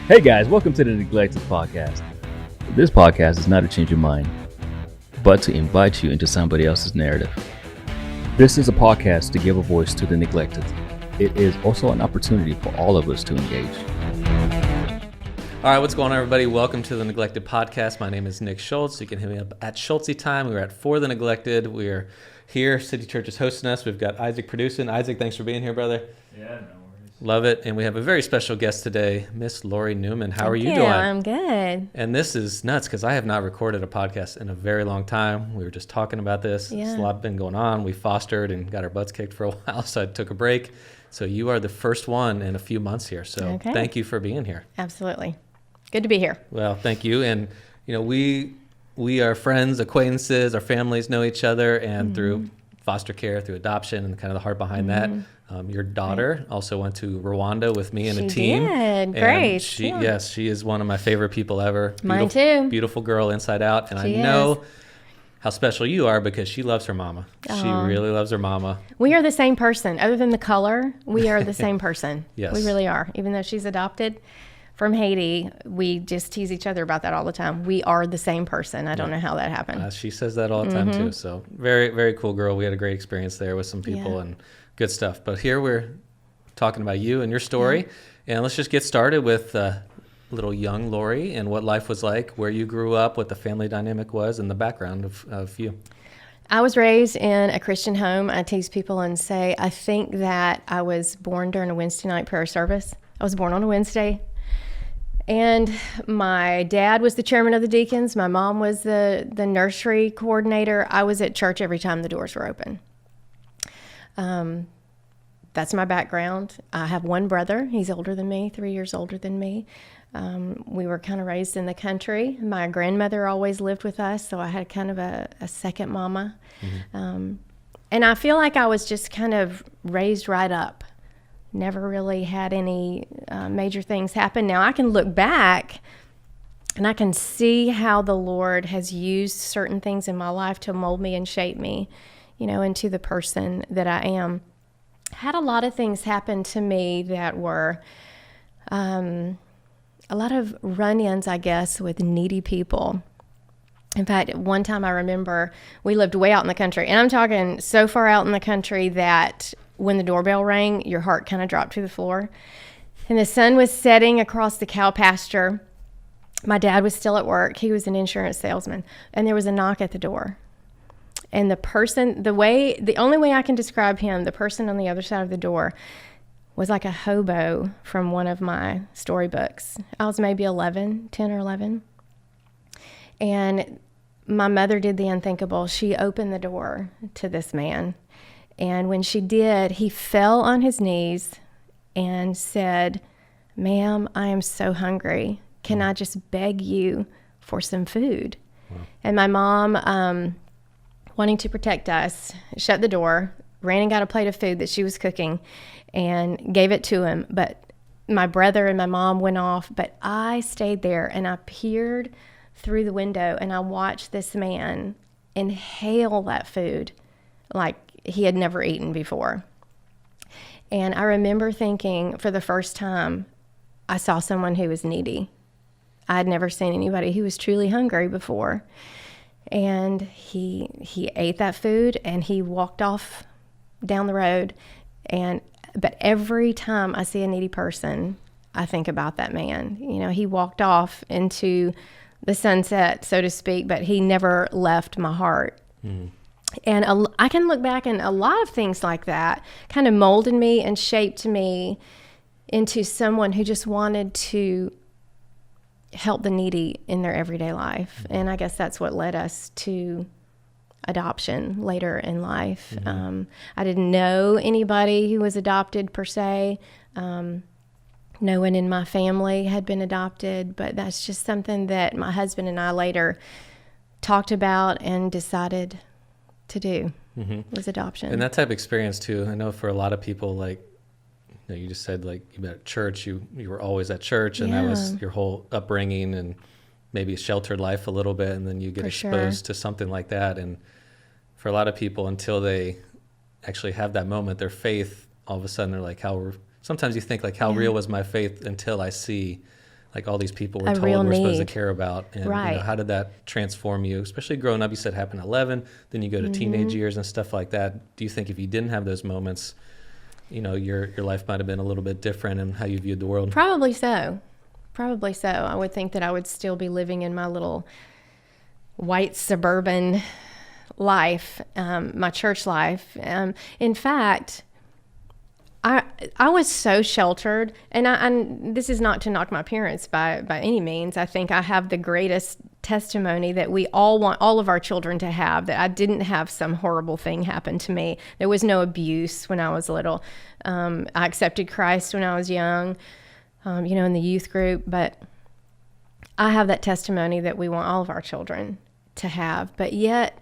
Hey guys, welcome to the Neglected Podcast. This podcast is not to change your mind, but to invite you into somebody else's narrative. This is a podcast to give a voice to the neglected. It is also an opportunity for all of us to engage. All right, what's going on, everybody? Welcome to the Neglected Podcast. My name is Nick Schultz. You can hit me up at Schultzy Time. We're at For the Neglected. We're here. City Church is hosting us. We've got Isaac producing. Isaac, thanks for being here, brother. Yeah, no worries. Love it. And we have a very special guest today, Miss Lorie Newman. How are you doing? I'm good. And this is nuts because I have not recorded a podcast in a very long time. We were just talking about this. Yeah. There's a lot been going on. We fostered and got our butts kicked for a while, so I took a break. So you are the first one in a few months here. So Thank you for being here. Absolutely. Good to be here. Well, thank you. And, you know, we are friends, acquaintances, our families know each other, and through foster care, through adoption, and kind of the heart behind that. Your daughter also went to Rwanda with me and a team. She did. Great. Yes, she is one of my favorite people ever. Mine too. Beautiful girl inside out. And She I know how special you are because she loves her mama. She really loves her mama. We are the same person. Other than the color, we are the same person. Yes. We really are. Even though she's adopted from Haiti, we just tease each other about that all the time. We are the same person. I don't know how that happened. She says that all the time too. So very, very cool girl. We had a great experience there with some people and good stuff. But here we're talking about you and your story. And let's just get started with little young Lorie and what life was like, where you grew up, what the family dynamic was, and the background of you. I was raised in a Christian home. I tease people and say, I think that I was born during a Wednesday night prayer service. I was born on a Wednesday. And my dad was the chairman of the deacons. My mom was the nursery coordinator. I was at church every time the doors were open. That's my background. I have one brother. He's older than me, 3 years older than me. We were kind of raised in the country. My grandmother always lived with us, so I had kind of a second mama. And I feel like I was just kind of raised right up. Never really had any major things happen. Now I can look back and I can see how the Lord has used certain things in my life to mold me and shape me, you know, into the person that I am. Had a lot of things happen to me that were a lot of run-ins, I guess, with needy people. In fact, one time I remember we lived way out in the country, and I'm talking so far out in the country that when the doorbell rang, your heart kind of dropped to the floor. And the sun was setting across the cow pasture. My dad was still at work. He was an insurance salesman, and there was a knock at the door. And the person, the only way I can describe him, the person on the other side of the door was like a hobo from one of my storybooks. I was maybe 10 or 11. And my mother did the unthinkable. She opened the door to this man. And when she did, he fell on his knees and said, "Ma'am, I am so hungry. Can I just beg you for some food?" Wow. And my mom, wanting to protect us, shut the door, ran and got a plate of food that she was cooking and gave it to him. But my brother and my mom went off, but I stayed there and I peered through the window and I watched this man inhale that food like he had never eaten before. And I remember thinking for the first time, I saw someone who was needy. I had never seen anybody who was truly hungry before. And he ate that food and he walked off down the road. But every time I see a needy person, I think about that man. You know, he walked off into the sunset, so to speak, but he never left my heart. And I can look back, and a lot of things like that kind of molded me and shaped me into someone who just wanted to help the needy in their everyday life. And I guess that's what led us to adoption later in life. I didn't know anybody who was adopted per se. No one in my family had been adopted, but that's just something that my husband and I later talked about and decided to do, was adoption. And that type of experience too, I know for a lot of people, like, you know, you just said like you met at church, you were always at church, and that was your whole upbringing and maybe a sheltered life a little bit, and then you get exposed to something like that. And for a lot of people, until they actually have that moment, their faith, all of a sudden they're like, sometimes you think like, how real was my faith until I see like all these people we're A told real we're supposed to need. care about. And Right. how did that transform you, especially growing up? You said happened at 11, then you go to teenage years and stuff like that. Do you think if you didn't have those moments, your life might have been a little bit different in how you viewed the world? Probably so. Probably so. I would think that I would still be living in my little white suburban life, my church life. In fact, I was so sheltered, and this is not to knock my parents by any means. I think I have the greatest testimony that we all want all of our children to have, that I didn't have some horrible thing happen to me. There was no abuse when I was little. I accepted Christ when I was young, in the youth group, but I have that testimony that we want all of our children to have. But yet,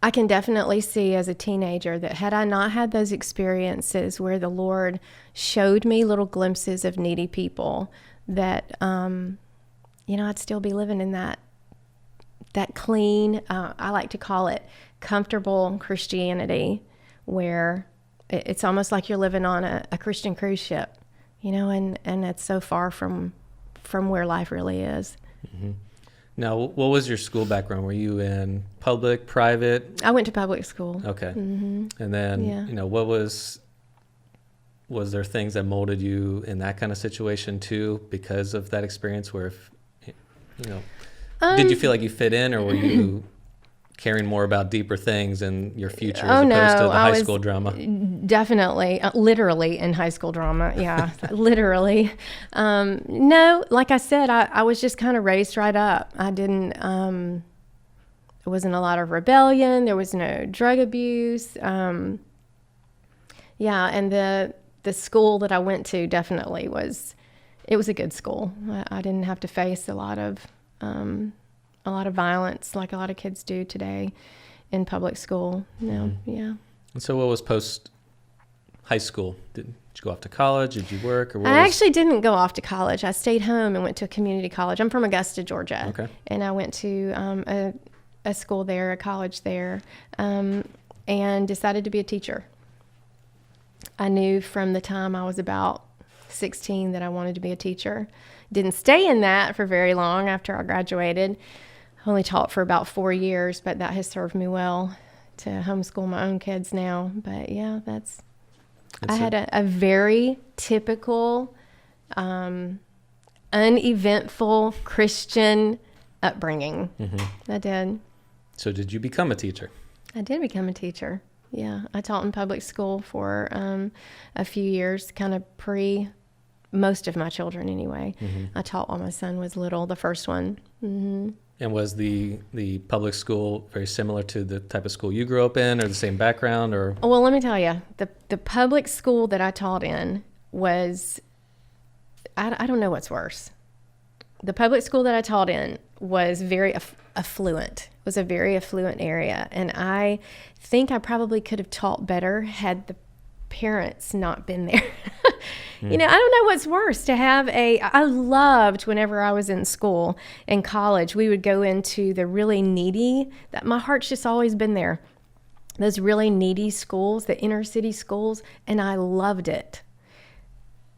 I can definitely see as a teenager that had I not had those experiences where the Lord showed me little glimpses of needy people, that, I'd still be living in that clean, I like to call it comfortable Christianity, where it's almost like you're living on a Christian cruise ship, and it's so far from where life really is. Mm-hmm. Now, what was your school background? Were you in public, private? I went to public school. Okay. Mm-hmm. And then, Yeah. what was there things that molded you in that kind of situation too, because of that experience where, did you feel like you fit in, or were you caring more about deeper things in your future as opposed to the high school drama? Definitely, literally in high school drama. Yeah, literally. No, like I said, I was just kind of raised right up. I didn't, there wasn't a lot of rebellion. There was no drug abuse. And the school that I went to definitely was a good school. I didn't have to face a lot of violence like a lot of kids do today in public school. Yeah. And so what was post high school? Did you go off to college? Did you work? Or I actually didn't go off to college. I stayed home and went to a community college. I'm from Augusta, Georgia. Okay. And I went to a school there, a college there, and decided to be a teacher. I knew from the time I was about 16 that I wanted to be a teacher. Didn't stay in that for very long after I graduated. I only taught for about 4 years, but that has served me well to homeschool my own kids now. But yeah, I had a very typical, uneventful Christian upbringing. Mm-hmm. I did. So did you become a teacher? I did become a teacher. Yeah, I taught in public school for a few years, kind of most of my children anyway. Mm-hmm. I taught while my son was little, the first one. Mm-hmm. And was the public school very similar to the type of school you grew up in, or the same background? Or well, let me tell you, the public school that I taught in was, I don't know what's worse. The public school that I taught in was very affluent. It was a very affluent area, and I think I probably could have taught better had the parents not been there. I don't know what's worse to have I loved whenever I was in school and college, we would go into the really needy, that my heart's just always been there, those really needy schools, the inner city schools, and I loved it.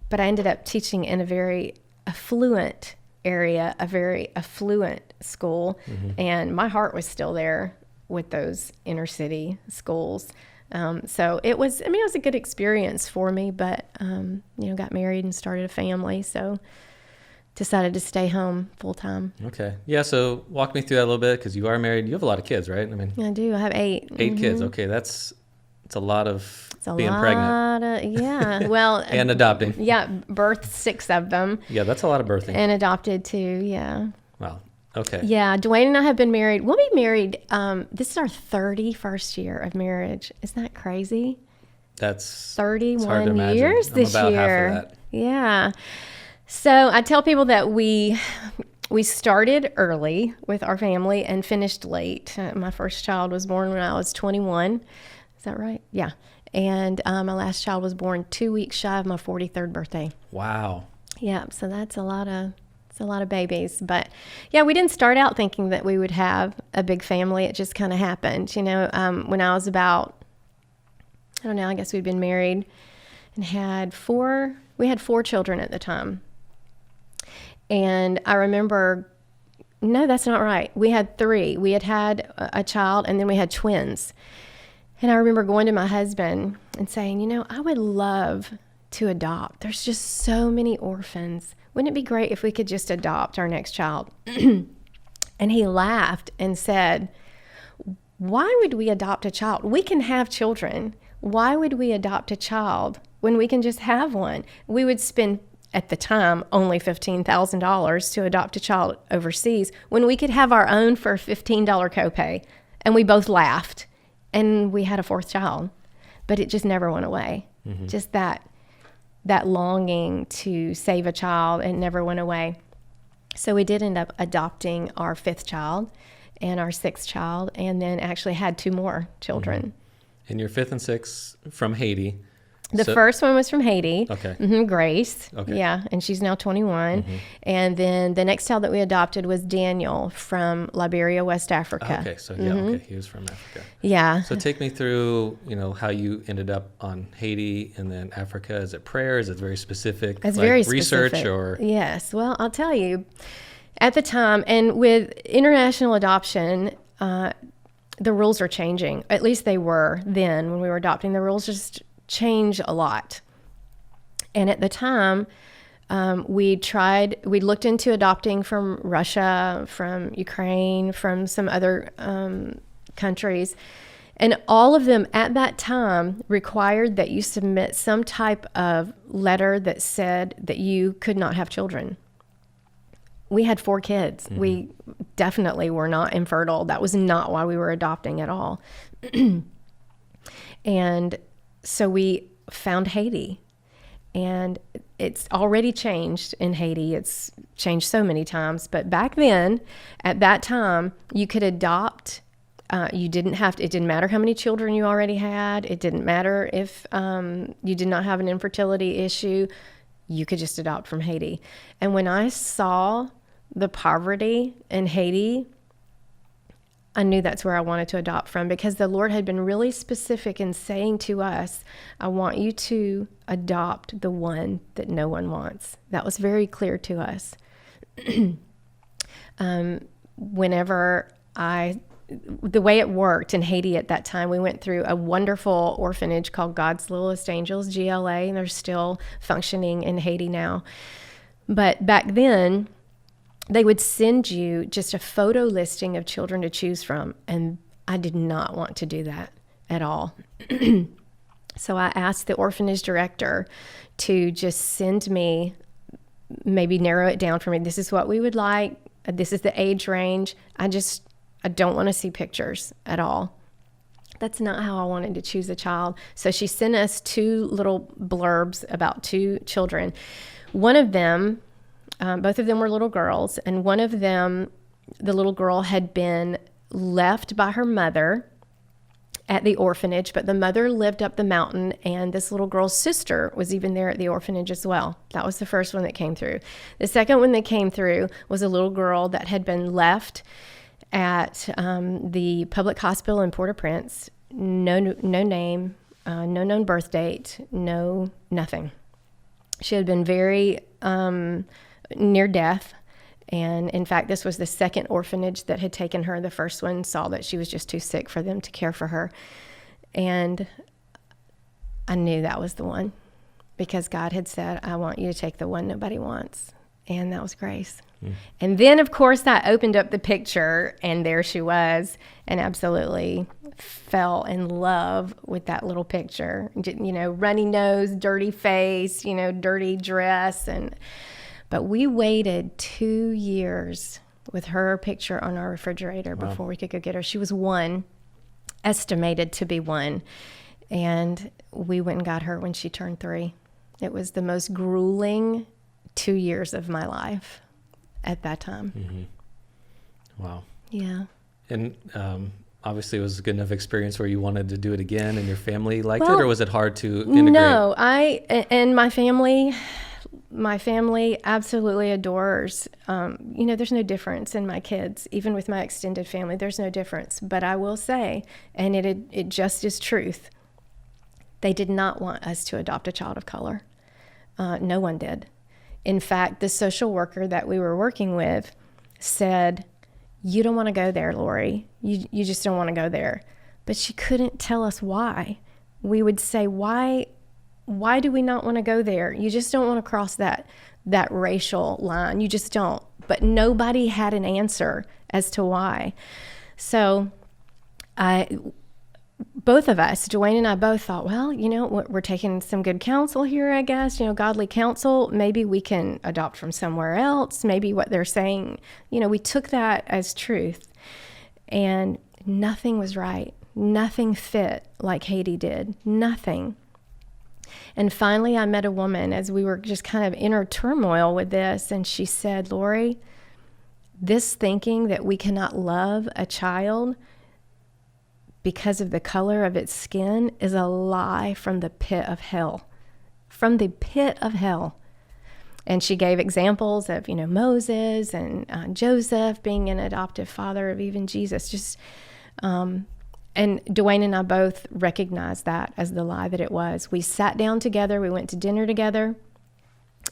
But I ended up teaching in a very affluent area, a very affluent school, and my heart was still there with those inner city schools. So it was a good experience for me, but, got married and started a family. So decided to stay home full time. Okay. Yeah. So walk me through that a little bit, because you are married. You have a lot of kids, right? I do. I have 8. 8 kids. Okay. It's a lot of being pregnant. Yeah. Well, and adopting. Yeah. Birthed 6 of them. Yeah. That's a lot of birthing. And adopted 2. Yeah. Wow. Okay. Yeah, Dwayne and I have been married. We'll be married. This is our 31st year of marriage. Isn't that crazy? That's 31 years this I'm about year. half of that. Yeah. So I tell people that we started early with our family and finished late. My first child was born when I was 21. Is that right? Yeah. And my last child was born 2 weeks shy of my 43rd birthday. Wow. Yeah. So that's a lot of babies. But yeah, we didn't start out thinking that we would have a big family. It just kind of happened. When I was about, I don't know, I guess we'd been married and we had 4 children at the time. And I remember, no, that's not right. We had 3. We had a child, and then we had twins. And I remember going to my husband and saying, I would love to adopt. There's just so many orphans. Wouldn't it be great if we could just adopt our next child? And he laughed and said, why would we adopt a child? We can have children. Why would we adopt a child when we can just have one? We would spend, at the time, only $15,000 to adopt a child overseas when we could have our own for a $15 copay. And we both laughed, and we had a 4th child, but it just never went away. Mm-hmm. Just that longing to save a child, it never went away. So we did end up adopting our 5th child and our 6th child, and then actually had 2 more children. Mm-hmm. And your 5th and 6th from Haiti. The first one was from Haiti. Okay. Mm-hmm, Grace. Okay. Yeah, and she's now 21. Mm-hmm. And then the next child that we adopted was Daniel from Liberia, West Africa. Okay, so yeah, mm-hmm. Okay, he was from Africa. Yeah. So take me through, how you ended up on Haiti and then Africa. Is it prayer? Is it very specific? It's very research specific. Or? Yes. Well, I'll tell you, at the time, and with international adoption, the rules are changing. At least they were then when we were adopting. The rules just change a lot. And at the time, we looked into adopting from Russia, from Ukraine, from some other countries. And all of them at that time required that you submit some type of letter that said that you could not have children. We had 4 kids. Mm-hmm. We definitely were not infertile. That was not why we were adopting at all. And so we found Haiti, and it's already changed in Haiti. It's changed so many times, but back then, at that time, you could adopt. It didn't matter how many children you already had. It didn't matter if you did not have an infertility issue. You could just adopt from Haiti. And when I saw the poverty in Haiti, I knew that's where I wanted to adopt from, because the Lord had been really specific in saying to us, I want you to adopt the one that no one wants. That was very clear to us. The way it worked in Haiti at that time, we went through a wonderful orphanage called God's Littlest Angels, GLA, and they're still functioning in Haiti now. But back then, they would send you just a photo listing of children to choose from, and I did not want to do that at all. So I asked the orphanage director to just send me, maybe narrow it down for me. This is what we would like. This is the age range. I don't want to see pictures at all. That's not how I wanted to choose a child. So she sent us 2 little blurbs about 2 children. One of them, both of them were little girls, and one of them, the little girl had been left by her mother at the orphanage, but the mother lived up the mountain, and this little girl's sister was even there at the orphanage as well. That was the first one that came through. The second one that came through was a little girl that had been left at the public hospital in Port-au-Prince. No name, no known birth date, no nothing. She had been very near death. And in fact, this was the second orphanage that had taken her. The first one saw that she was just too sick for them to care for her. And I knew that was the one, because God had said, I want you to take the one nobody wants. And that was Grace. Mm. And then, of course, I opened up the picture, and there she was, and absolutely fell in love with that little picture. Runny nose, dirty face, dirty dress. But we waited 2 years with her picture on our refrigerator before we could go get her. She was 1, estimated to be 1. And we went and got her when she turned 3. It was the most grueling 2 years of my life at that time. Mm-hmm. Wow. Yeah. And obviously it was a good enough experience where you wanted to do it again, and your family liked it, or was it hard to integrate? No, my family absolutely adores, there's no difference in my kids. Even with my extended family, there's no difference. But I will say, and it just is truth, They did not want us to adopt a child of color. No one did. In fact, the social worker that we were working with said, you don't want to go there, Lorie. You just don't want to go there. But she couldn't tell us why. We would say, why do we not want to go there? You just don't want to cross that racial line. You just don't. But nobody had an answer as to why. So both of us, Dwayne and I both thought, well, we're taking some good counsel here, I guess, godly counsel. Maybe we can adopt from somewhere else. Maybe what they're saying, we took that as truth. And nothing was right. Nothing fit like Haiti did. Nothing. And finally, I met a woman as we were just kind of inner turmoil with this. And she said, Lorie, this thinking that we cannot love a child because of the color of its skin is a lie from the pit of hell. From the pit of hell. And she gave examples of, Moses and Joseph being an adoptive father of even Jesus. And Dwayne and I both recognized that as the lie that it was. We sat down together, we went to dinner together,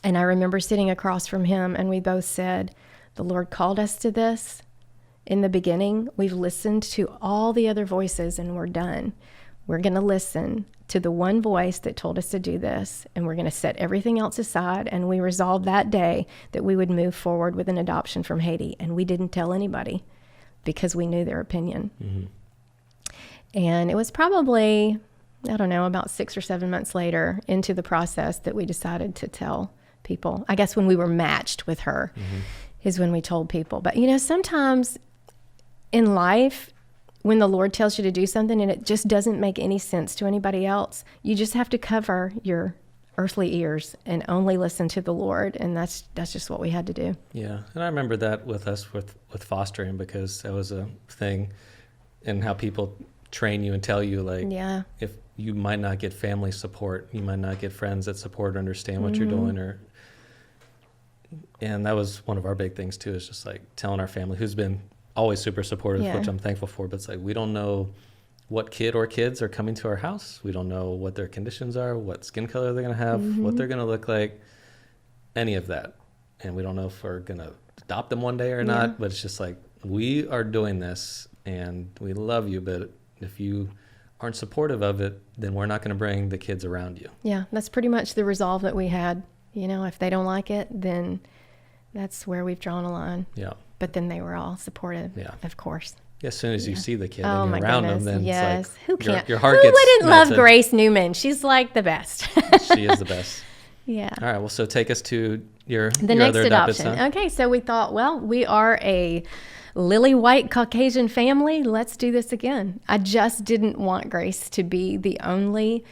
and I remember sitting across from him, and we both said, the Lord called us to this. In the beginning, we've listened to all the other voices, and we're done. We're going to listen to the one voice that told us to do this, and we're going to set everything else aside. And we resolved that day that we would move forward with an adoption from Haiti, and we didn't tell anybody because we knew their opinion. Mm-hmm. And it was probably, about 6 or 7 months later into the process that we decided to tell people. I guess when we were matched with her is when we told people. But, sometimes in life, when the Lord tells you to do something and it just doesn't make any sense to anybody else, you just have to cover your earthly ears and only listen to the Lord. And that's just what we had to do. Yeah. And I remember that with us with fostering, because that was a thing, and how people train you and tell you, if you might not get family support, you might not get friends that support or understand what you're doing, and that was one of our big things too, is just telling our family, who's been always super supportive, which I'm thankful for, but it's we don't know what kid or kids are coming to our house. We don't know what their conditions are, what skin color they're going to have, what they're going to look like, any of that. And we don't know if we're going to adopt them one day or not, but it's just we are doing this and we love you, but if you aren't supportive of it, then we're not going to bring the kids around you. Yeah, that's pretty much the resolve that we had. If they don't like it, then that's where we've drawn a line. Yeah. But then they were all supportive, of course. Yeah, as soon as you see the kid and you're around them, then it's who can't? Your heart Who gets wouldn't love melted. Grace Newman? She's the best. She is the best. Yeah. All right, well, so take us to your next other adopted adoption. son. Okay, so we thought, well, we are a lily white Caucasian family. Let's do this again. I just didn't want Grace to be the only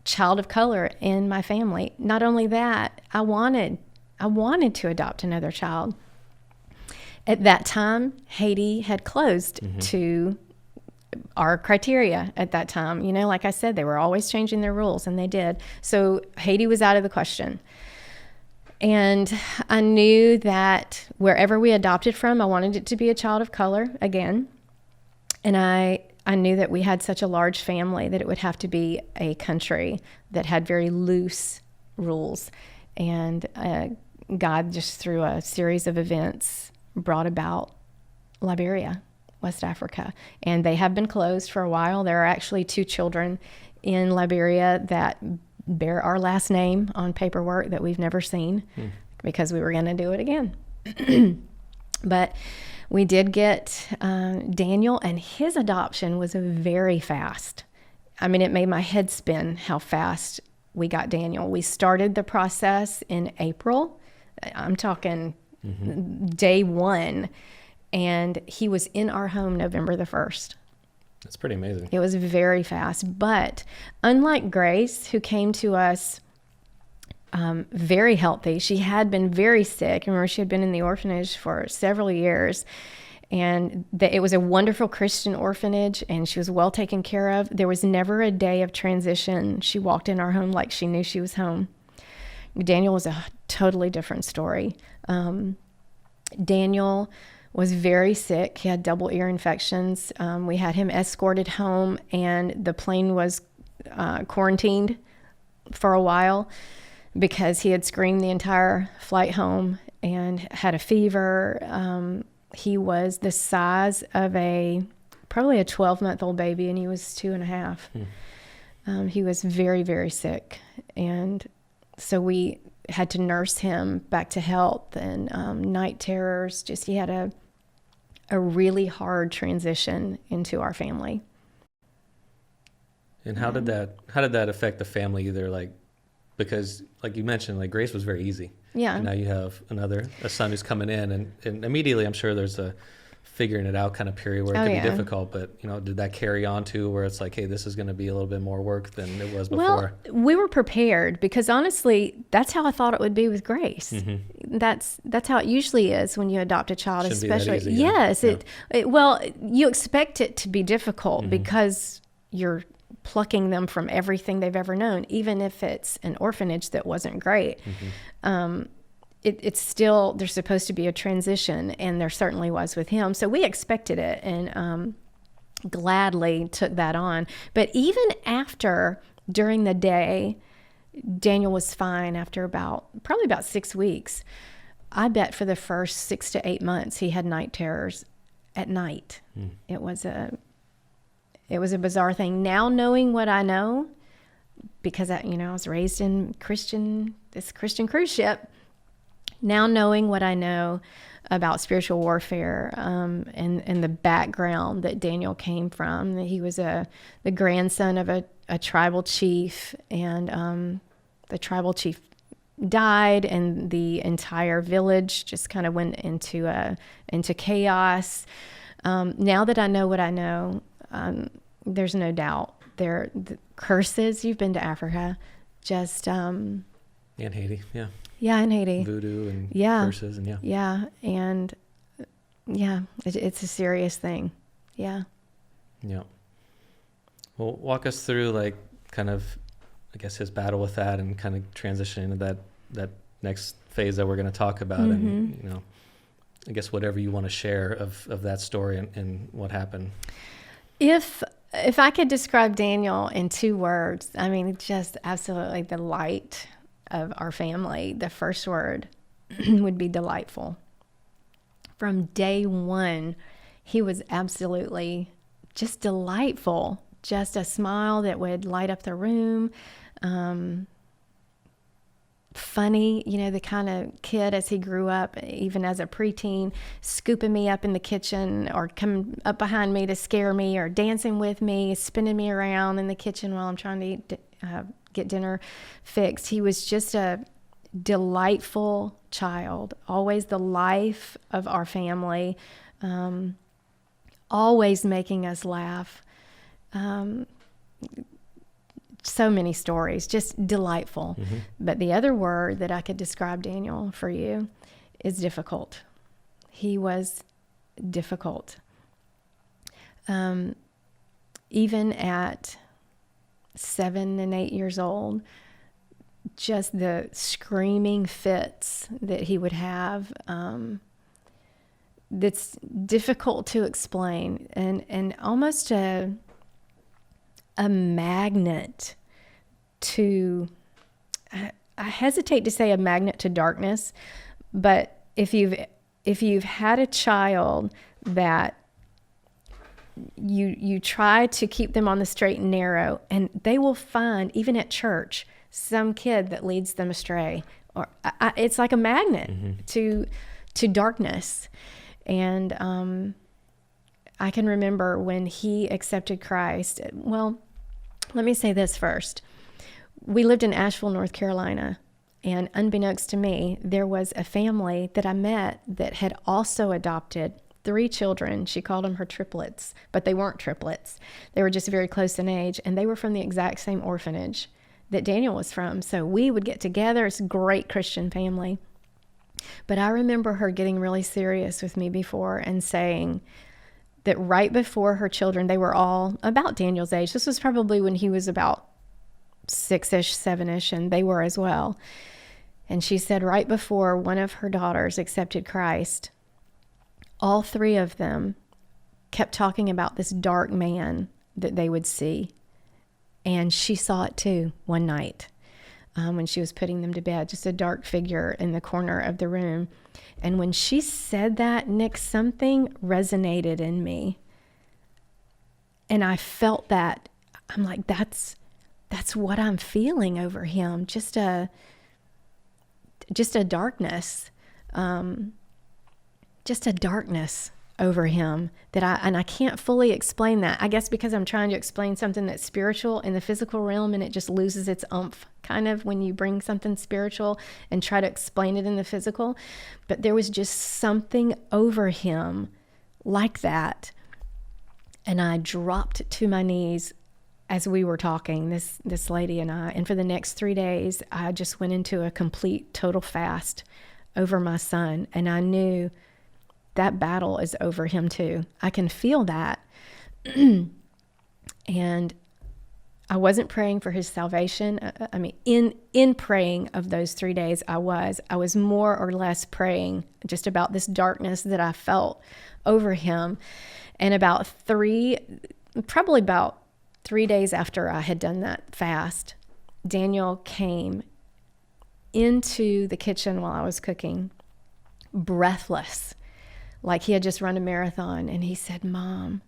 child of color in my family. Not only that, I wanted to adopt another child. At that time, Haiti had closed to our criteria at that time. Like I said, they were always changing their rules, and they did. So Haiti was out of the question. And I knew that wherever we adopted from, I wanted it to be a child of color again. And I knew that we had such a large family that it would have to be a country that had very loose rules. And God, just through a series of events, brought about Liberia, West Africa. And they have been closed for a while. There are actually 2 children in Liberia that bear our last name on paperwork that we've never seen because we were going to do it again. But we did get Daniel, and his adoption was very fast. I mean, it made my head spin how fast we got Daniel. We started the process in April. I'm talking day 1, and he was in our home November the 1st. That's pretty amazing. It was very fast. But unlike Grace, who came to us very healthy, she had been very sick. Remember, she had been in the orphanage for several years. And it was a wonderful Christian orphanage, and she was well taken care of. There was never a day of transition. She walked in our home like she knew she was home. Daniel was a totally different story. Daniel was very sick. He had double ear infections. We had him escorted home, and the plane was quarantined for a while because he had screamed the entire flight home and had a fever. He was the size of probably a 12-month-old baby, and he was 2.5. He was very, very sick. And so we had to nurse him back to health, and night terrors. Just, he had a really hard transition into our family. And how did that affect the family? Either like, because like you mentioned, like Grace was very easy. Yeah. And now you have a son who's coming in, and immediately I'm sure there's a figuring it out kind of period where it could be difficult, but did that carry on to where it's like, hey, this is going to be a little bit more work than it was before? Well, we were prepared because honestly, that's how I thought it would be with Grace. Mm-hmm. That's how it usually is when you adopt a child, Shouldn't especially. Be that easy, yes. Yeah. Well, you expect it to be difficult because you're plucking them from everything they've ever known, even if it's an orphanage that wasn't great. It's still, there's supposed to be a transition, and there certainly was with him. So we expected it and gladly took that on. But even during the day, Daniel was fine after probably about 6 weeks. I bet for the first 6 to 8 months, he had night terrors at night. It was a bizarre thing. Now knowing what I know, because I was raised in this Christian cruise ship. Now knowing what I know about spiritual warfare and the background that Daniel came from, that he was the grandson of a tribal chief, and the tribal chief died, and the entire village just kind of went into chaos. Now that I know what I know, there's no doubt the curses. You've been to Africa, just and Haiti, yeah. Yeah, in Haiti. Voodoo and curses, and it's a serious thing. Yeah. Yeah. Well, walk us through like kind of, I guess, his battle with that and kind of transitioning into that next phase that we're going to talk about, and I guess whatever you want to share of that story and what happened. If I could describe Daniel in 2 words, I mean, just absolutely the light of our family, the first word would be delightful. From day one, he was absolutely just delightful, just a smile that would light up the room. Funny, the kind of kid as he grew up, even as a preteen, scooping me up in the kitchen or coming up behind me to scare me, or dancing with me, spinning me around in the kitchen while I'm trying to get dinner fixed. He was just a delightful child, always the life of our family, always making us laugh. So many stories, just delightful. But the other word that I could describe Daniel for you is difficult. He was difficult. Even at 7 and 8 years old, just the screaming fits that he would have, that's difficult to explain, and almost a magnet to, I hesitate to say a magnet to darkness, but if you've had a child that you try to keep them on the straight and narrow, and they will find, even at church, some kid that leads them astray, or it's like a magnet to darkness. And I can remember when he accepted Christ. Well, let me say this first. We lived in Asheville, North Carolina, and unbeknownst to me, there was a family that I met that had also adopted 3 children. She called them her triplets, but they weren't triplets. They were just very close in age, and they were from the exact same orphanage that Daniel was from. So we would get together. It's a great Christian family. But I remember her getting really serious with me before and saying that right before her children, they were all about Daniel's age. This was probably when he was about 6-ish, 7-ish, and they were as well. And she said right before one of her daughters accepted Christ, all 3 of them kept talking about this dark man that they would see. And she saw it too one night when she was putting them to bed, just a dark figure in the corner of the room. And when she said that, Nick, something resonated in me. And I felt that. I'm like, that's what I'm feeling over him. Just a darkness. Just a darkness over him and I can't fully explain that. I guess because I'm trying to explain something that's spiritual in the physical realm, and it just loses its oomph kind of when you bring something spiritual and try to explain it in the physical. But there was just something over him like that. And I dropped to my knees as we were talking, this lady and I. And for the next 3 days, I just went into a complete, total fast over my son. And I knew that battle is over him too. I can feel that. And I wasn't praying for his salvation. I mean, in praying of those 3 days, I was more or less praying just about this darkness that I felt over him. And probably about 3 days after I had done that fast, Daniel came into the kitchen while I was cooking, breathless, like he had just run a marathon. And he said, "Mom,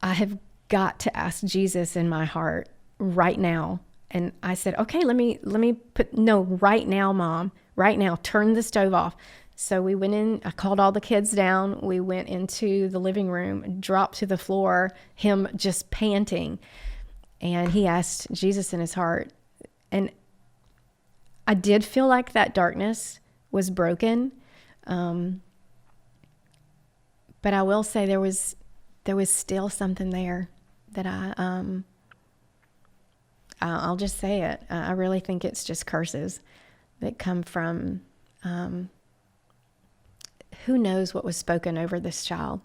I have got to ask Jesus in my heart right now." And I said, "Okay, let me right now, Mom, right now, turn the stove off." So we went in, I called all the kids down. We went into the living room, dropped to the floor, him just panting. And he asked Jesus in his heart. And I did feel like that darkness was broken. But I will say there was still something there that I'll just say it. I really think it's just curses that come from, who knows what was spoken over this child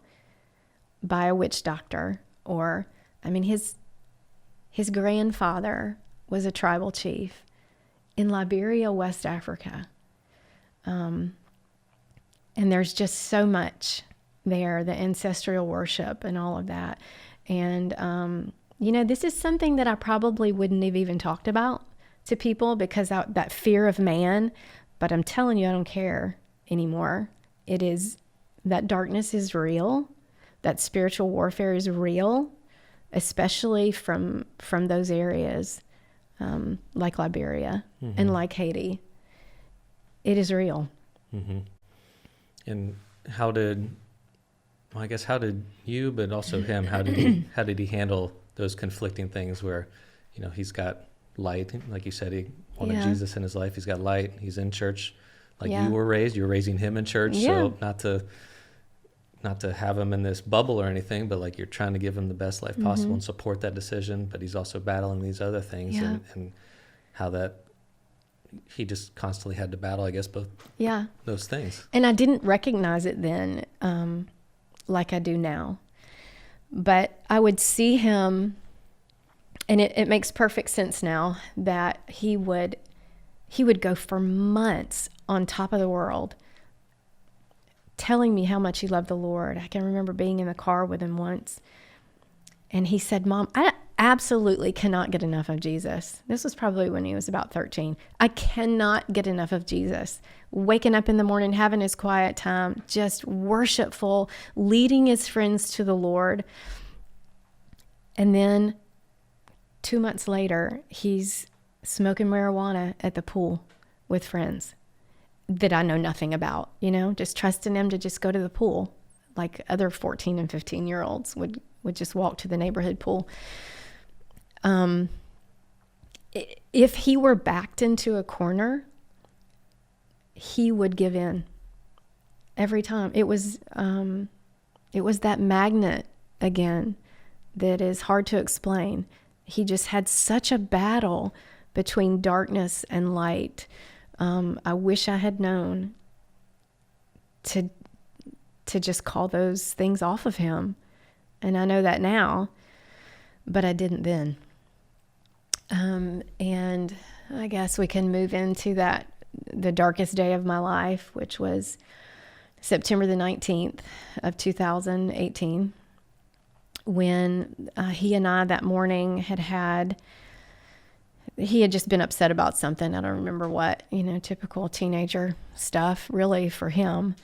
by a witch doctor, or, I mean, his grandfather was a tribal chief in Liberia, West Africa. And there's just so much there, the ancestral worship and all of that. And, this is something that I probably wouldn't have even talked about to people because that fear of man, but I'm telling you, I don't care anymore. That darkness is real. That spiritual warfare is real, especially from those areas, like Liberia and like Haiti. It is real. Mm-hmm. And how did you, but also him, how did he handle those conflicting things where, he's got light, like you said, he wanted Jesus in his life. He's got light. He's in church, like you were raising him in church. So not to have him in this bubble or anything, but like you're trying to give him the best life possible and support that decision. But he's also battling these other things and how that he just constantly had to battle, I guess, both those things. And I didn't recognize it then, like I do now. But I would see him, and it makes perfect sense now that he would go for months on top of the world, telling me how much he loved the Lord. I can remember being in the car with him once, and he said, "Mom, I absolutely cannot get enough of Jesus." This was probably when he was about 13. "I cannot get enough of Jesus." Waking up in the morning, having his quiet time, just worshipful, leading his friends to the Lord. And then 2 months later, he's smoking marijuana at the pool with friends that I know nothing about, just trusting him to just go to the pool like other 14 and 15-year-olds would just walk to the neighborhood pool. If he were backed into a corner, he would give in every time. It was that magnet again that is hard to explain. He just had such a battle between darkness and light. I wish I had known to just call those things off of him. And I know that now, but I didn't then. And I guess we can move into the darkest day of my life, which was September the 19th of 2018, when he and I that morning he had just been upset about something. I don't remember what, typical teenager stuff really for him.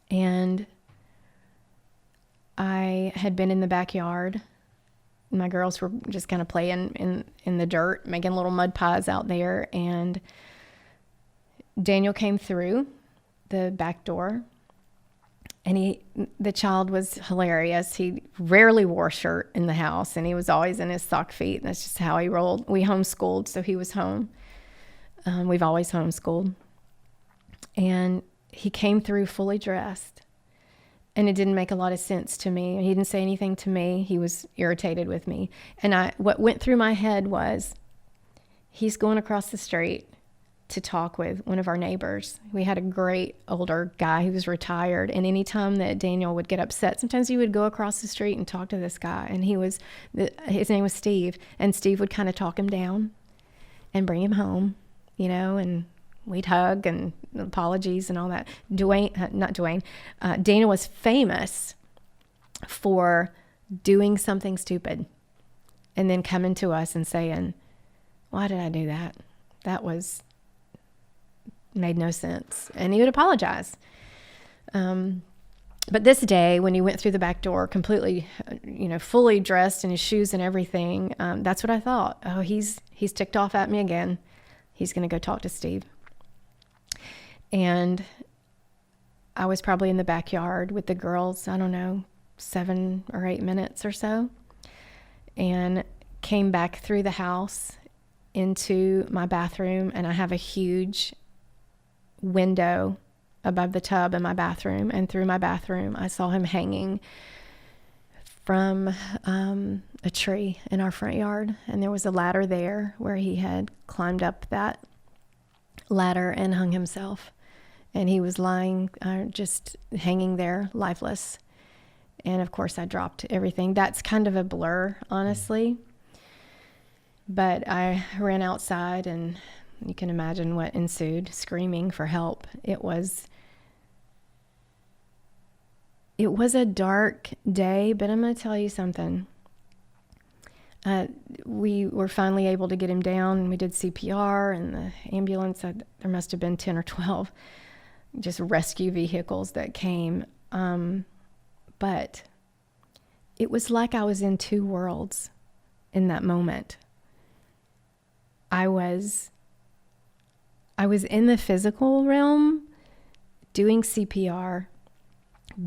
And I had been in the backyard. My girls were just kind of playing in the dirt, making little mud pies out there. And Daniel came through the back door. And the child was hilarious. He rarely wore a shirt in the house, and he was always in his sock feet. And that's just how he rolled. We homeschooled, so he was home. We've always homeschooled. And he came through fully dressed, and it didn't make a lot of sense to me. He didn't say anything to me. He was irritated with me. And what went through my head was, he's going across the street to talk with one of our neighbors. We had a great older guy who was retired, and anytime that Daniel would get upset, sometimes he would go across the street and talk to this guy, and his name was Steve, and Steve would kind of talk him down and bring him home, and we'd hug and apologies and all that. Daniel was famous for doing something stupid and then coming to us and saying, "Why did I do that? That made no sense." And he would apologize. But this day, when he went through the back door completely, fully dressed in his shoes and everything, that's what I thought. Oh, he's ticked off at me again. He's going to go talk to Steve. And I was probably in the backyard with the girls, 7 or 8 minutes or so, and came back through the house into my bathroom, and I have a huge window above the tub in my bathroom, and through my bathroom I saw him hanging from a tree in our front yard, and there was a ladder there where he had climbed up that ladder and hung himself, and he was lying just hanging there lifeless. And of course I dropped everything. That's kind of a blur, honestly, but I ran outside, and you can imagine what ensued, screaming for help. It was a dark day, but I'm going to tell you something. We were finally able to get him down, and we did CPR, and the ambulance, there must have been 10 or 12 just rescue vehicles that came. But it was like I was in two worlds in that moment. I was in the physical realm doing CPR,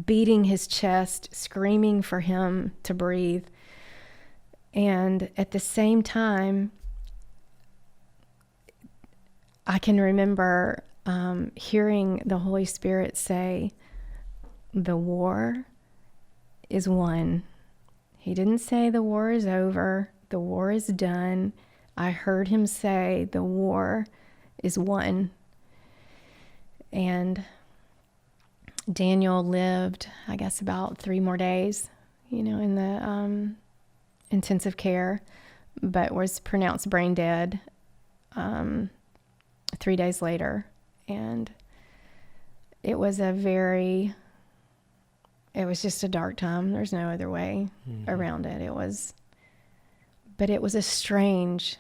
beating his chest, screaming for him to breathe. And at the same time, I can remember hearing the Holy Spirit say, "The war is won." He didn't say the war is over, the war is done. I heard him say the war is won. And Daniel lived, I guess, about 3 more days, in the intensive care, but was pronounced brain dead 3 days later. And it was just a dark time. There's no other way around it. But it was a strange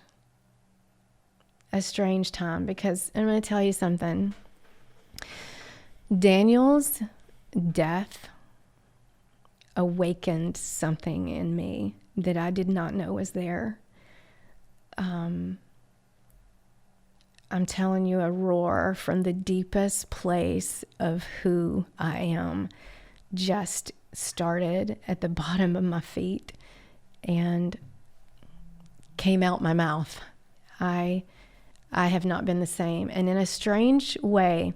time, because I'm going to tell you something. Daniel's death awakened something in me that I did not know was there. I'm telling you, a roar from the deepest place of who I am just started at the bottom of my feet and came out my mouth. I have not been the same. And in a strange way,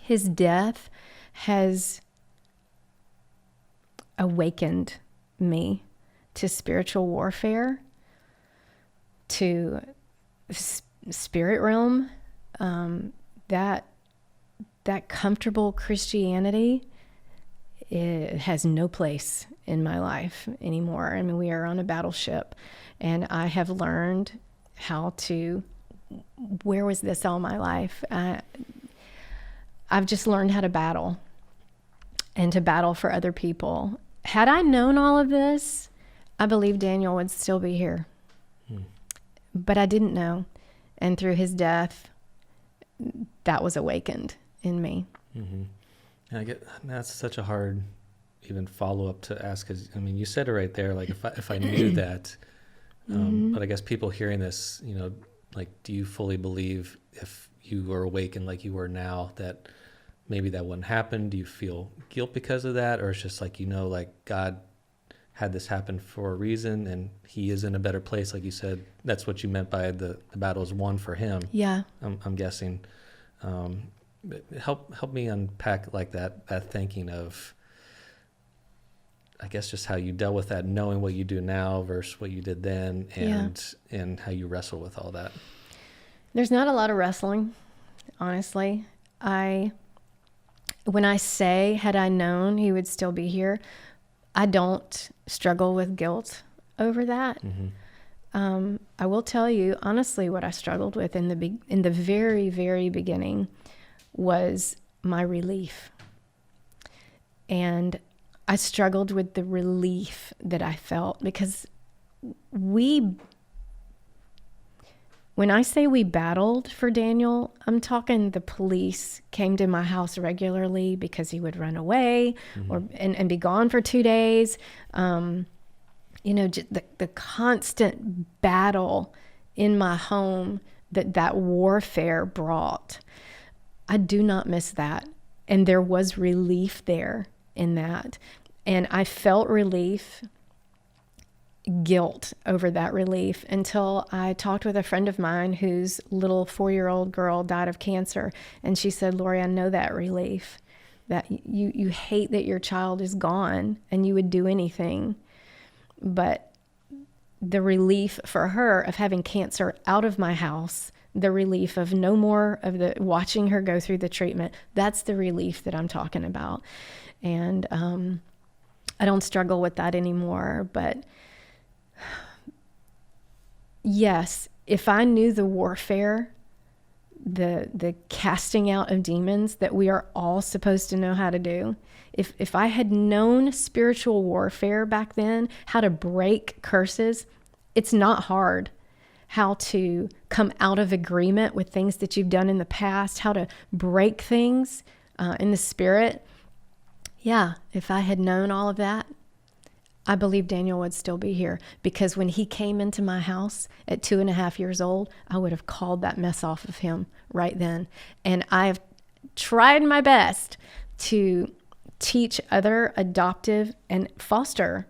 his death has awakened me to spiritual warfare, to spirit realm, that comfortable Christianity, it has no place in my life anymore. I mean, we are on a battleship, and I have learned how to, where was this all my life? I've just learned how to battle, and to battle for other people. Had I known all of this, I believe Daniel would still be here. But I didn't know. And through his death, that was awakened in me. Mm-hmm. And that's such a hard even follow-up to ask, because I mean, you said it right there, like if I knew that, but I guess people hearing this, you know, like, do you fully believe if you were awakened like you were now that maybe that wouldn't happen? Do you feel guilt because of that? Or it's just like, you know, like God had this happen for a reason and he is in a better place. Like you said, that's what you meant by the battle is won for him. Yeah. I'm guessing. Help me unpack like that thinking of, I guess, just how you dealt with that, knowing what you do now versus what you did then, and how you wrestle with all that. There's not a lot of wrestling, honestly. When I say, had I known he would still be here, I don't struggle with guilt over that. Mm-hmm. I will tell you, honestly, what I struggled with in the very, very beginning was my relief. And I struggled with the relief that I felt because when I say we battled for Daniel, I'm talking the police came to my house regularly because he would run away and be gone for 2 days. You know, the constant battle in my home that warfare brought. I do not miss that. And there was relief there in that. And I felt relief, guilt over that relief until I talked with a friend of mine whose little 4-year-old girl died of cancer. And she said, Lorie, I know that relief, that you hate that your child is gone and you would do anything. But the relief for her of having cancer out of my house, the relief of no more of the watching her go through the treatment, that's the relief that I'm talking about. And I don't struggle with that anymore. But yes, if I knew the warfare, the casting out of demons that we are all supposed to know how to do, if I had known spiritual warfare back then, how to break curses, it's not hard. How to come out of agreement with things that you've done in the past, how to break things in the spirit. Yeah, if I had known all of that, I believe Daniel would still be here, because when he came into my house at 2.5 years old, I would have called that mess off of him right then. And I've tried my best to teach other adoptive and foster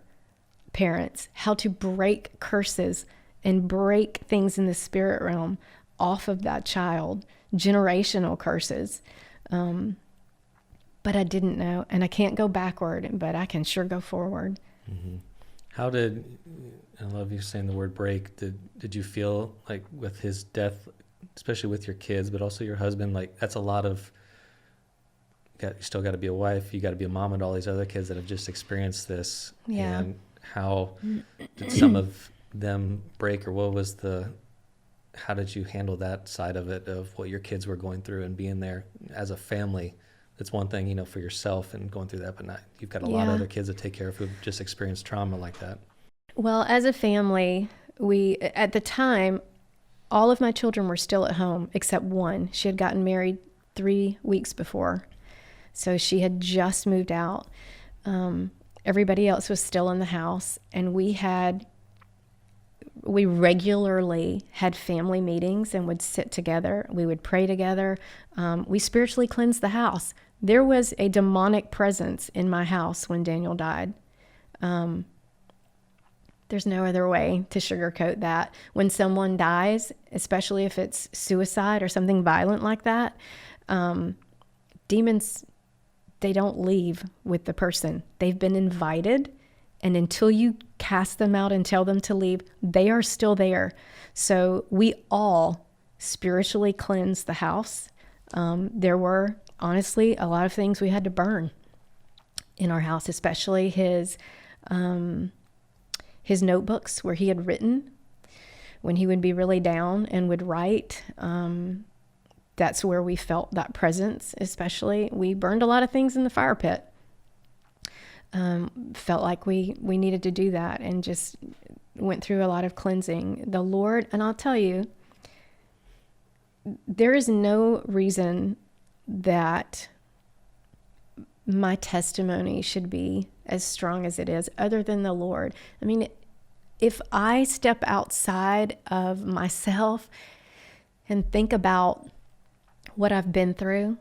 parents how to break curses and break things in the spirit realm off of that child, generational curses. But I didn't know, and I can't go backward, but I can sure go forward. Mm-hmm. I love you saying the word break. Did you feel like with his death, especially with your kids, but also your husband, like that's a lot of, you still got to be a wife, you got to be a mom, and all these other kids that have just experienced this. Yeah. And how did some of them break, or how did you handle that side of it, of what your kids were going through and being there as a family? It's one thing, you know, for yourself and going through that, but you've got a lot of other kids to take care of who've just experienced trauma like that. Well, as a family, at the time, all of my children were still at home except one. She had gotten married 3 weeks before, so she had just moved out. Everybody else was still in the house, and we regularly had family meetings and would sit together. We would pray together. We spiritually cleansed the house. There was a demonic presence in my house when Daniel died. There's no other way to sugarcoat that. When someone dies, especially if it's suicide or something violent like that, demons, they don't leave with the person. They've been invited, and until you cast them out and tell them to leave, they are still there. So we all spiritually cleansed the house. There were, honestly, a lot of things we had to burn in our house, especially his notebooks where he had written when he would be really down and would write. That's where we felt that presence, especially. We burned a lot of things in the fire pit. felt like we needed to do that, and just went through a lot of cleansing. The Lord, and I'll tell you, there is no reason that my testimony should be as strong as it is other than the Lord. I mean, if I step outside of myself and think about what I've been through,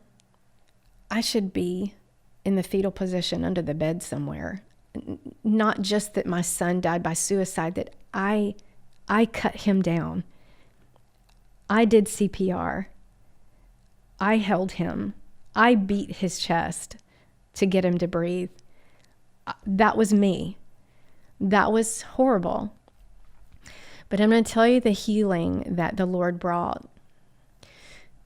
I should be in the fetal position under the bed somewhere. Not just that my son died by suicide, that I cut him down. I did CPR. I held him. I beat his chest to get him to breathe. That was me. That was horrible. But I'm going to tell you the healing that the Lord brought.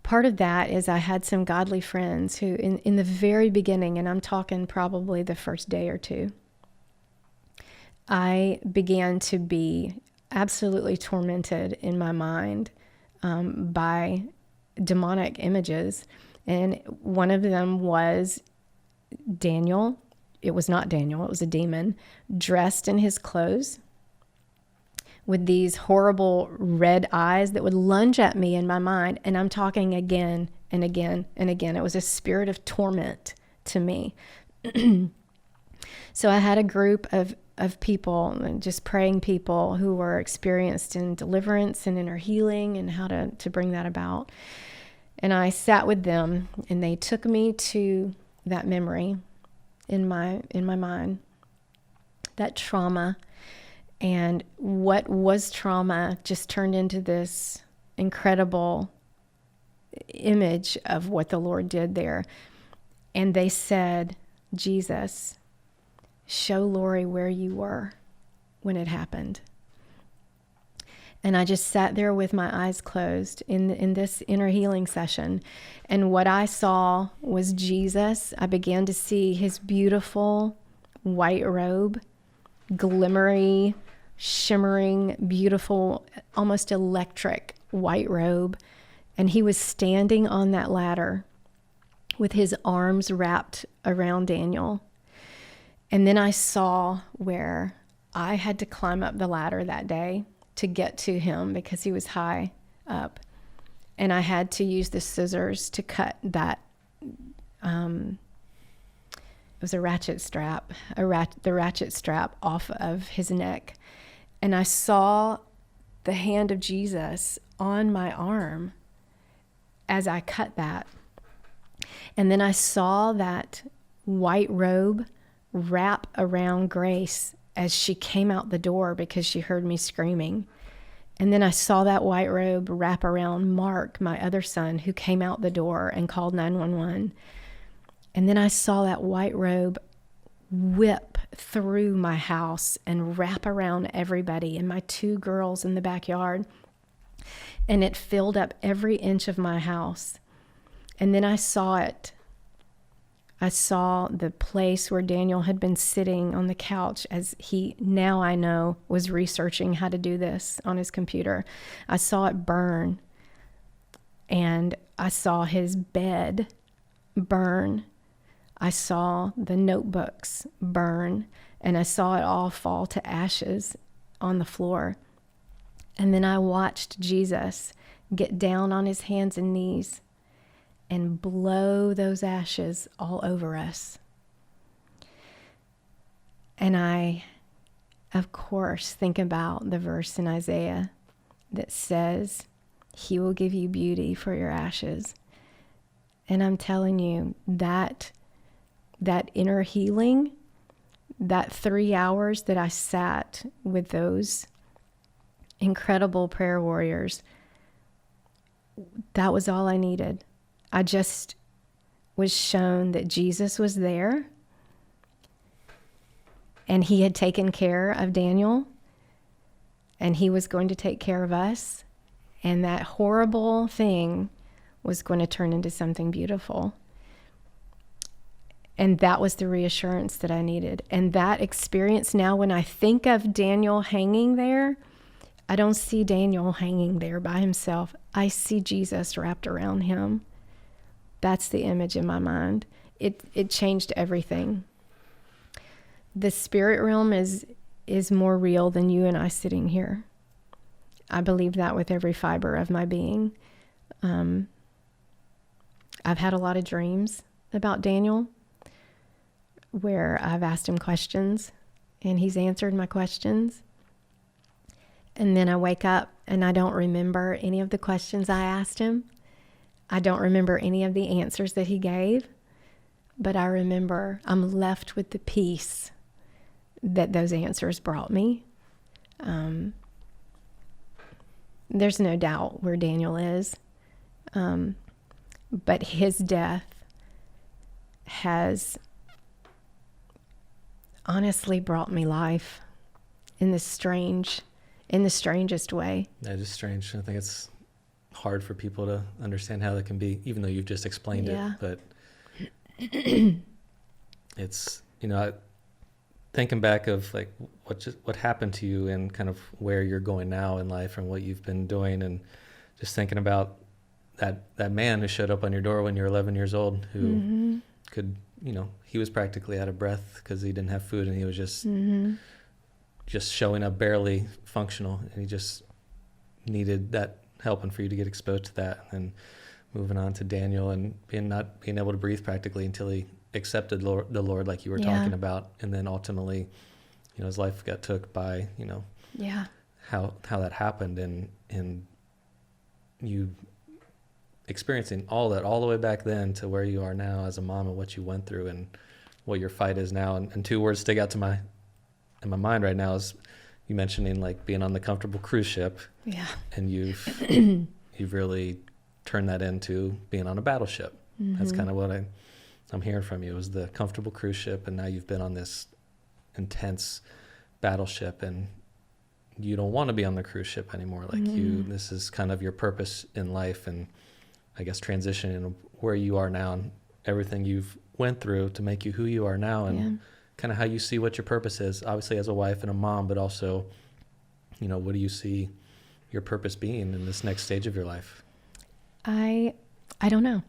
Part of that is I had some godly friends who in the very beginning, and I'm talking probably the first day or two, I began to be absolutely tormented in my mind by demonic images. And one of them was Daniel. It was not Daniel, it was a demon, dressed in his clothes with these horrible red eyes that would lunge at me in my mind. And I'm talking again and again and again. It was a spirit of torment to me. So I had a group of people, just praying people who were experienced in deliverance and inner healing and how to bring that about. And I sat with them, and they took me to that memory in my mind, that trauma. And what was trauma just turned into this incredible image of what the Lord did there. And they said, Jesus, show Lorie where you were when it happened. And I just sat there with my eyes closed in this inner healing session. And what I saw was Jesus. I began to see his beautiful white robe, glimmery, shimmering, beautiful, almost electric white robe. And he was standing on that ladder with his arms wrapped around Daniel. And then I saw where I had to climb up the ladder that day to get to him because he was high up. And I had to use the scissors to cut that. It was a ratchet strap, the ratchet strap off of his neck. And I saw the hand of Jesus on my arm as I cut that. And then I saw that white robe wrap around Grace as she came out the door because she heard me screaming. And then I saw that white robe wrap around Mark, my other son, who came out the door and called 911. And then I saw that white robe whip through my house and wrap around everybody and my two girls in the backyard. And it filled up every inch of my house. And then I saw it. I saw the place where Daniel had been sitting on the couch as he, now I know, was researching how to do this on his computer. I saw it burn. And I saw his bed burn. I saw the notebooks burn. And I saw it all fall to ashes on the floor. And then I watched Jesus get down on his hands and knees and blow those ashes all over us. And I, of course, think about the verse in Isaiah that says, he will give you beauty for your ashes. And I'm telling you, that inner healing, that 3 hours that I sat with those incredible prayer warriors, that was all I needed. I just was shown that Jesus was there and he had taken care of Daniel and he was going to take care of us, and that horrible thing was going to turn into something beautiful. And that was the reassurance that I needed. And that experience now, when I think of Daniel hanging there, I don't see Daniel hanging there by himself. I see Jesus wrapped around him. That's the image in my mind. It changed everything. the spirit realm is more real than you and I sitting here. I believe that with every fiber of my being. I've had a lot of dreams about Daniel where I've asked him questions and he's answered my questions. And then I wake up and I don't remember any of the questions I asked him. I don't remember any of the answers that he gave, but I remember I'm left with the peace that those answers brought me. There's no doubt where Daniel is. But his death has honestly brought me life in the strangest way. That is strange. I think it's hard for people to understand how that can be, even though you've just explained it. But it's, thinking back of like what happened to you and kind of where you're going now in life and what you've been doing, and just thinking about that man who showed up on your door when you were 11 years old, who could, he was practically out of breath because he didn't have food, and he was just showing up barely functional, and he just needed that help, and for you to get exposed to that. And moving on to Daniel and not being able to breathe practically until he accepted the Lord, like you were talking about, and then ultimately, his life got took by, how that happened, and you experiencing all that all the way back then to where you are now as a mom, and what you went through and what your fight is now. And two words stick out in my mind right now is you mentioning like being on the comfortable cruise ship. Yeah. And you've really turned that into being on a battleship. That's kind of what I'm hearing from you, is the comfortable cruise ship, and now you've been on this intense battleship, and you don't want to be on the cruise ship anymore. Like this is kind of your purpose in life, and I guess transitioning where you are now and everything you've went through to make you who you are now, and kind of how you see what your purpose is, obviously as a wife and a mom, but also, what do you see your purpose being in this next stage of your life? I don't know,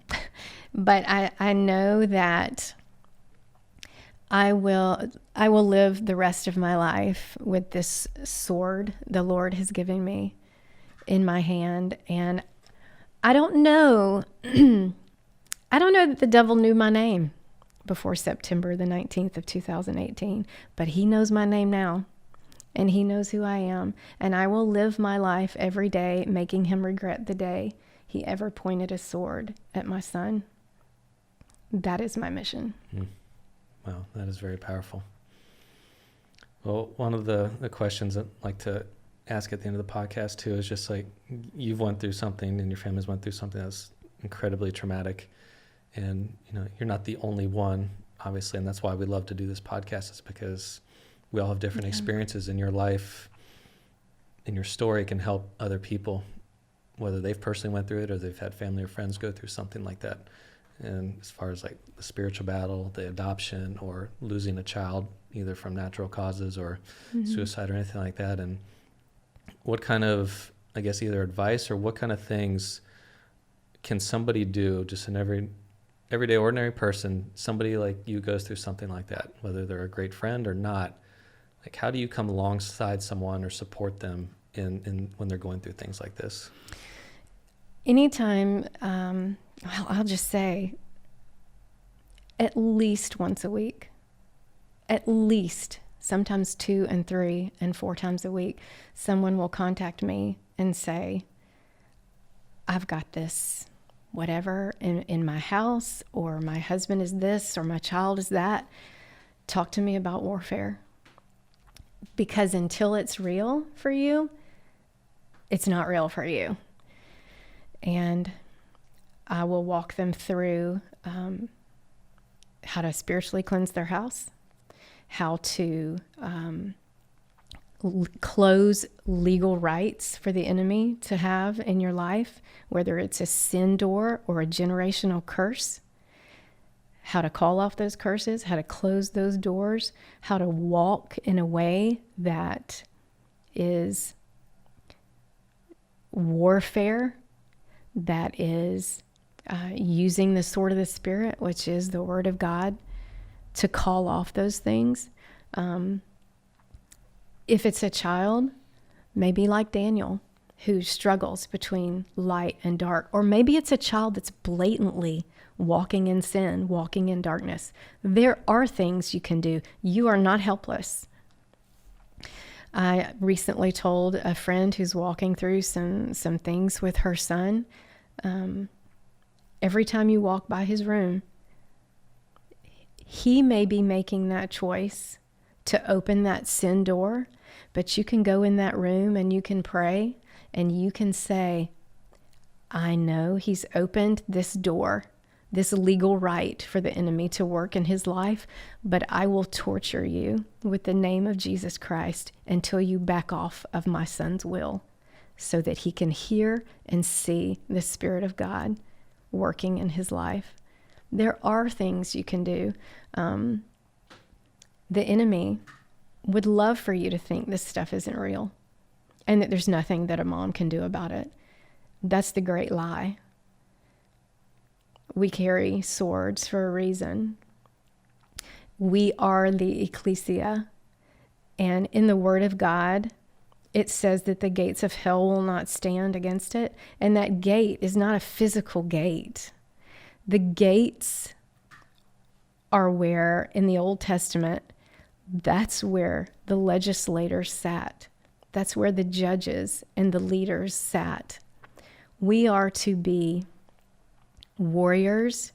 but I know that I will live the rest of my life with this sword the Lord has given me in my hand. And I don't know that the devil knew my name before September the 19th of 2018, but he knows my name now, and he knows who I am. And I will live my life every day making him regret the day he ever pointed a sword at my son. That is my mission. Wow, that is very powerful. Well, one of the questions that I like to ask at the end of the podcast too is just like, you've went through something and your family's went through something that's incredibly traumatic, and you're not the only one, obviously, and that's why we love to do this podcast, is because we all have different experiences in your life, and your story can help other people, whether they've personally went through it or they've had family or friends go through something like that. And as far as like the spiritual battle, the adoption, or losing a child either from natural causes or suicide or anything like that, and what kind of, I guess, either advice or what kind of things can somebody do, just an everyday ordinary person, somebody like you goes through something like that, whether they're a great friend or not, like how do you come alongside someone or support them in when they're going through things like this? Anytime, I'll just say at least once a week, at least, sometimes 2 and 3 and 4 times a week, someone will contact me and say, I've got this, whatever, in my house, or my husband is this, or my child is that. Talk to me about warfare. Because until it's real for you, it's not real for you. And I will walk them through how to spiritually cleanse their house, how to close legal rights for the enemy to have in your life, whether it's a sin door or a generational curse, how to call off those curses, how to close those doors, how to walk in a way that is warfare, that is using the sword of the Spirit, which is the Word of God, to call off those things. If it's a child, maybe like Daniel, who struggles between light and dark, or maybe it's a child that's blatantly walking in sin, walking in darkness. There are things you can do. You are not helpless. I recently told a friend who's walking through some things with her son. Every time you walk by his room, he may be making that choice to open that sin door, but you can go in that room and you can pray and you can say, I know he's opened this door, this legal right for the enemy to work in his life, but I will torture you with the name of Jesus Christ until you back off of my son's will, so that he can hear and see the Spirit of God working in his life. There are things you can do. The enemy would love for you to think this stuff isn't real and that there's nothing that a mom can do about it. That's the great lie. We carry swords for a reason. We are the ecclesia, and in the Word of God, it says that the gates of hell will not stand against it, and that gate is not a physical gate. The gates are where, in the Old Testament, that's where the legislators sat. That's where the judges and the leaders sat. We are to be warriors.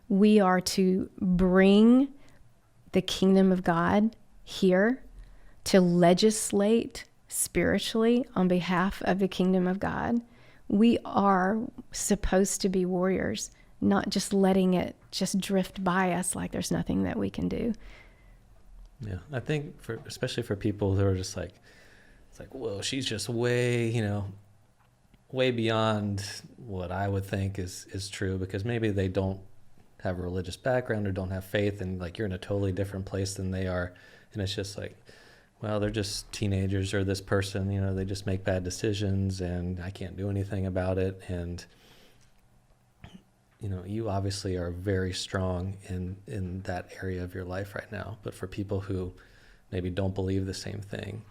We are to bring the kingdom of God here to legislate spiritually on behalf of the kingdom of God. We are supposed to be warriors, not just letting it just drift by us like there's nothing that we can do. Yeah, I think especially for people who are just like, it's like, well, she's just way beyond what I would think is true, because maybe they don't have a religious background or don't have faith, and like you're in a totally different place than they are, and it's just like, well, they're just teenagers, or this person, they just make bad decisions and I can't do anything about it. And you obviously are very strong in that area of your life right now, but for people who maybe don't believe the same thing,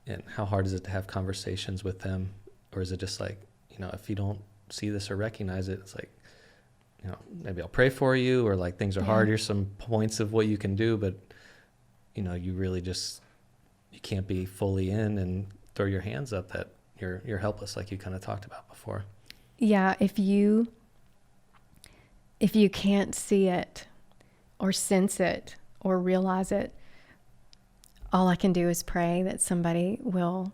and how hard is it to have conversations with them? Or is it just like, if you don't see this or recognize it, it's like, maybe I'll pray for you, or like things are hard, here's some points of what you can do, but you really just, you can't be fully in and throw your hands up, that you're helpless, like you kind of talked about before. Yeah, if you can't see it or sense it or realize it, all I can do is pray that somebody will,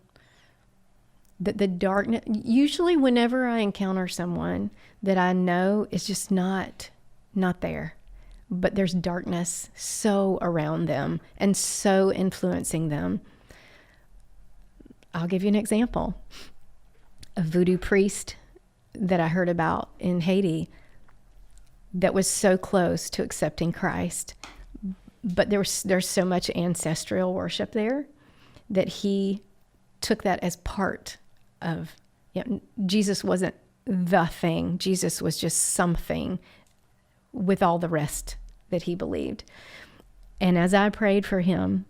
that the darkness, usually whenever I encounter someone that I know is just not there, but there's darkness so around them and so influencing them. I'll give you an example. A voodoo priest that I heard about in Haiti that was so close to accepting Christ, but there's so much ancestral worship there that he took that as part of, Jesus wasn't the thing. Jesus was just something with all the rest that he believed. And as I prayed for him,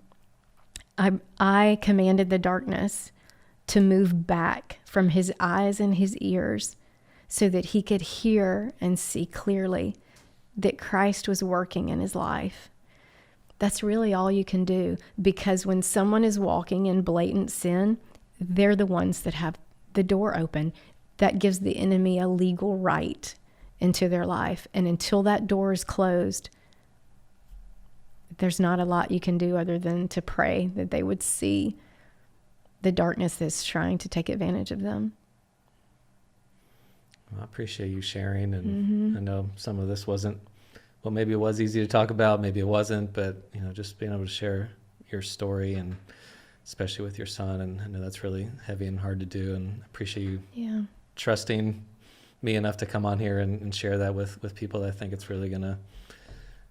I commanded the darkness to move back from his eyes and his ears so that he could hear and see clearly that Christ was working in his life. That's really all you can do, because when someone is walking in blatant sin, they're the ones that have the door open. That gives the enemy a legal right into their life. And until that door is closed, there's not a lot you can do other than to pray that they would see the darkness that's trying to take advantage of them. Well, I appreciate you sharing, and I know some of this wasn't, well, maybe it was easy to talk about, maybe it wasn't, but just being able to share your story, and especially with your son, and I know that's really heavy and hard to do, and I appreciate you trusting me enough to come on here and share that with people. I think it's really going to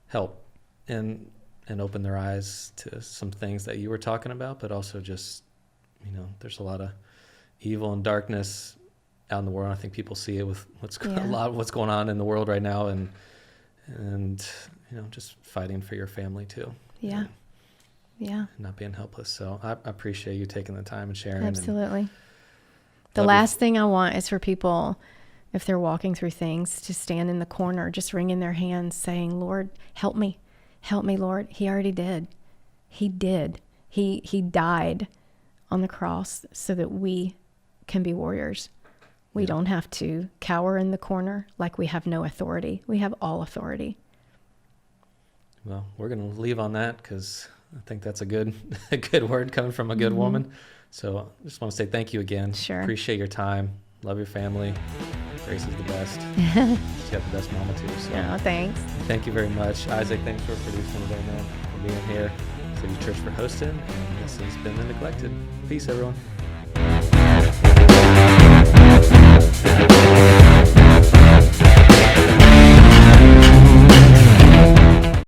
help and open their eyes to some things that you were talking about, but also just, there's a lot of evil and darkness out in the world. I think people see it with a lot of what's going on in the world right now, and just fighting for your family too. Yeah. Yeah. Not being helpless. So I appreciate you taking the time and sharing. Absolutely. The last thing I want is for people, if they're walking through things, to stand in the corner, just wringing their hands saying, Lord, help me. Help me, Lord. He already did. He did. He died on the cross so that we can be warriors. We don't have to cower in the corner like we have no authority. We have all authority. Well, we're going to leave on that because I think that's a good word coming from a good woman. So I just want to say thank you again. Sure. Appreciate your time. Love your family. Grace is the best. She's got the best mama too. So Oh, thanks. thank you very much. Isaac, thanks for producing today, man, for being here. City Church for hosting. And this has been The Neglected. Peace, everyone.